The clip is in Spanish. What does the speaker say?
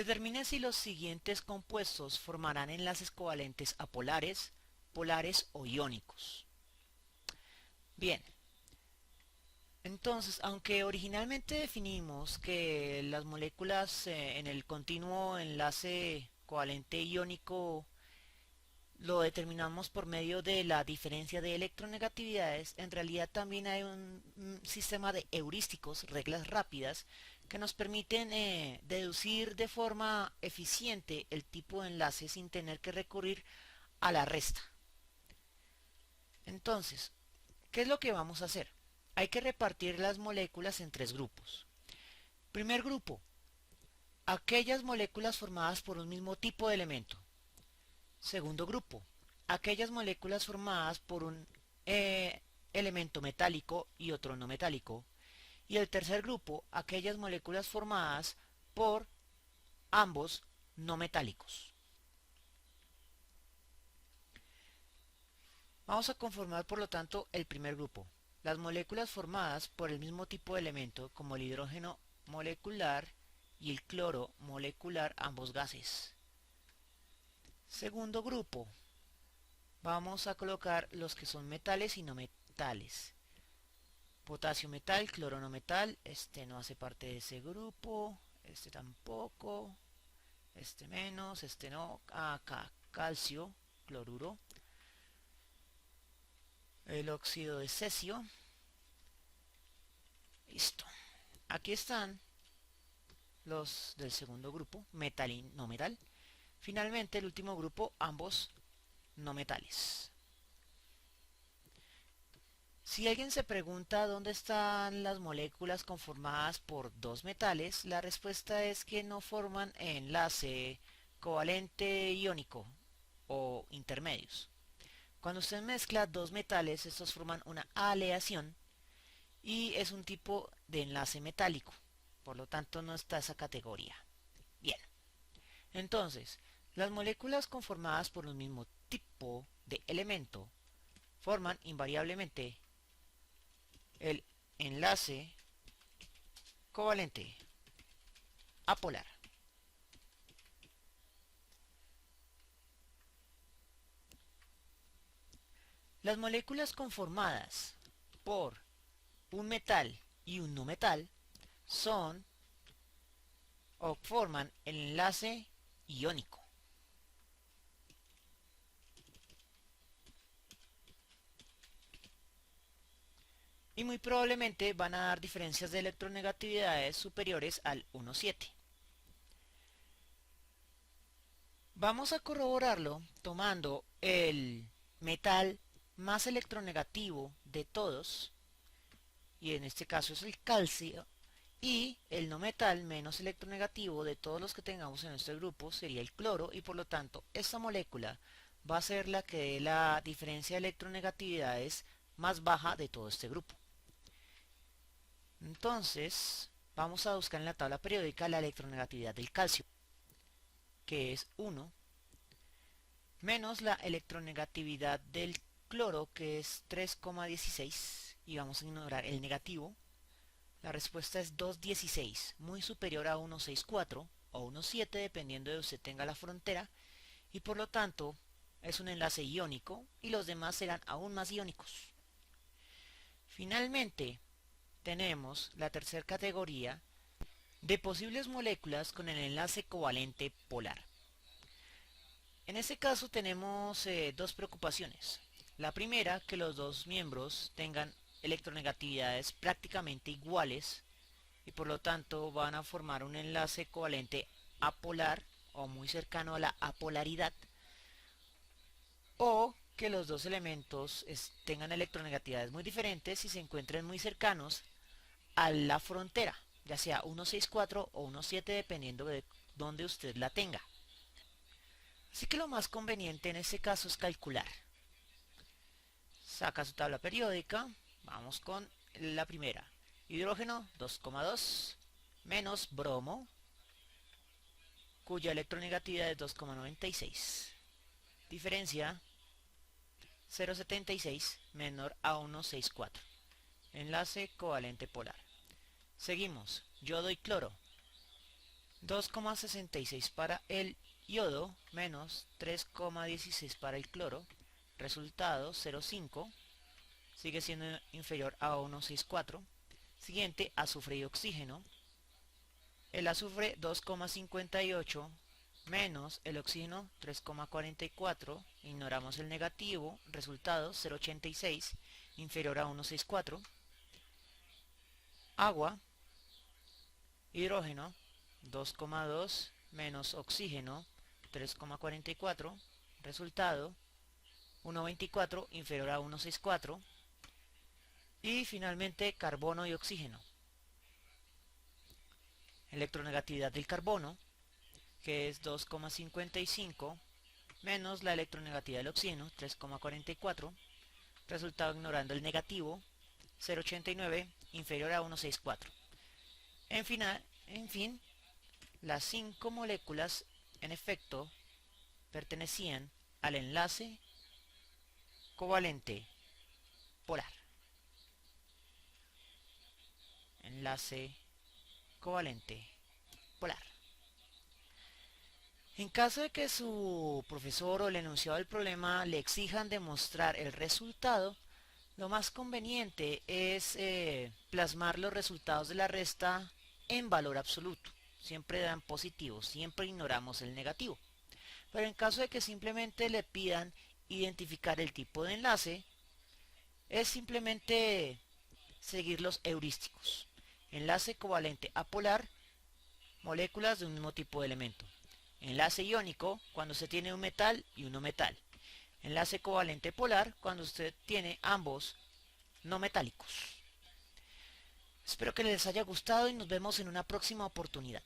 Determine si los siguientes compuestos formarán enlaces covalentes apolares, polares o iónicos. Bien, entonces, aunque originalmente definimos que las moléculas en el continuo enlace covalente iónico lo determinamos por medio de la diferencia de electronegatividades, en realidad también hay un sistema de heurísticos, reglas rápidas, que nos permiten deducir de forma eficiente el tipo de enlace sin tener que recurrir a la resta. Entonces, ¿qué es lo que vamos a hacer? Hay que repartir las moléculas en tres grupos. Primer grupo, aquellas moléculas formadas por un mismo tipo de elemento. Segundo grupo, aquellas moléculas formadas por un elemento metálico y otro no metálico. Y el tercer grupo, aquellas moléculas formadas por ambos no metálicos. Vamos a conformar por lo tanto el primer grupo, las moléculas formadas por el mismo tipo de elemento como el hidrógeno molecular y el cloro molecular, ambos gases. Segundo grupo, vamos a colocar los que son metales y no metales. Potasio metal, cloro no metal, este no hace parte de ese grupo, este tampoco, este menos, este no, acá calcio, cloruro, el óxido de cesio, listo. Aquí están los del segundo grupo, metal y no metal. Finalmente el último grupo, ambos no metales. Si alguien se pregunta dónde están las moléculas conformadas por dos metales, la respuesta es que no forman enlace covalente iónico o intermedios. Cuando usted mezcla dos metales, estos forman una aleación y es un tipo de enlace metálico. Por lo tanto, no está esa categoría. Bien, entonces, las moléculas conformadas por un mismo tipo de elemento forman invariablemente el enlace covalente apolar. Las moléculas conformadas por un metal y un no metal son o forman el enlace iónico. Y muy probablemente van a dar diferencias de electronegatividades superiores al 1,7. Vamos a corroborarlo tomando el metal más electronegativo de todos, y en este caso es el calcio, y el no metal menos electronegativo de todos los que tengamos en este grupo sería el cloro, y por lo tanto esta molécula va a ser la que dé la diferencia de electronegatividades más baja de todo este grupo. Entonces vamos a buscar en la tabla periódica la electronegatividad del calcio, que es 1, menos la electronegatividad del cloro, que es 3,16, y vamos a ignorar el negativo. La respuesta es 2,16, muy superior a 1,64 o 1,7 dependiendo de usted tenga la frontera, y por lo tanto es un enlace iónico y los demás serán aún más iónicos. Finalmente tenemos la tercera categoría de posibles moléculas con el enlace covalente polar. En este caso tenemos dos preocupaciones. La primera, que los dos miembros tengan electronegatividades prácticamente iguales y por lo tanto van a formar un enlace covalente apolar o muy cercano a la apolaridad, o que los dos elementos tengan electronegatividades muy diferentes y se encuentren muy cercanos a la frontera, ya sea 1,64 o 1,7 dependiendo de dónde usted la tenga. Así que lo más conveniente en este caso es calcular. Saca su tabla periódica, vamos con la primera. Hidrógeno 2,2 menos bromo, cuya electronegatividad es 2,96. Diferencia 0,76 menor a 1,64. Enlace covalente polar. Seguimos, yodo y cloro. 2,66 para el yodo menos 3,16 para el cloro. Resultado 0,5. Sigue siendo inferior a 1,64. Siguiente, azufre y oxígeno. El azufre 2,58 menos el oxígeno 3,44. Ignoramos el negativo. Resultado 0,86 inferior a 1,64. Agua, hidrógeno 2,2 menos oxígeno 3,44. Resultado 1,24 inferior a 1,64. Y finalmente carbono y oxígeno. Electronegatividad del carbono, que es 2,55 menos la electronegatividad del oxígeno 3,44. Resultado ignorando el negativo 0,89 inferior a 1,64. En fin, las 5 moléculas en efecto pertenecían al enlace covalente polar. Enlace covalente polar. En caso de que su profesor o el enunciado del problema le exijan demostrar el resultado, lo más conveniente es plasmar los resultados de la resta en valor absoluto. Siempre dan positivo, siempre ignoramos el negativo. Pero en caso de que simplemente le pidan identificar el tipo de enlace, es simplemente seguir los heurísticos. Enlace covalente apolar, moléculas de un mismo tipo de elemento. Enlace iónico, cuando se tiene un metal y un no metal. Enlace covalente polar, cuando usted tiene ambos no metálicos. Espero que les haya gustado y nos vemos en una próxima oportunidad.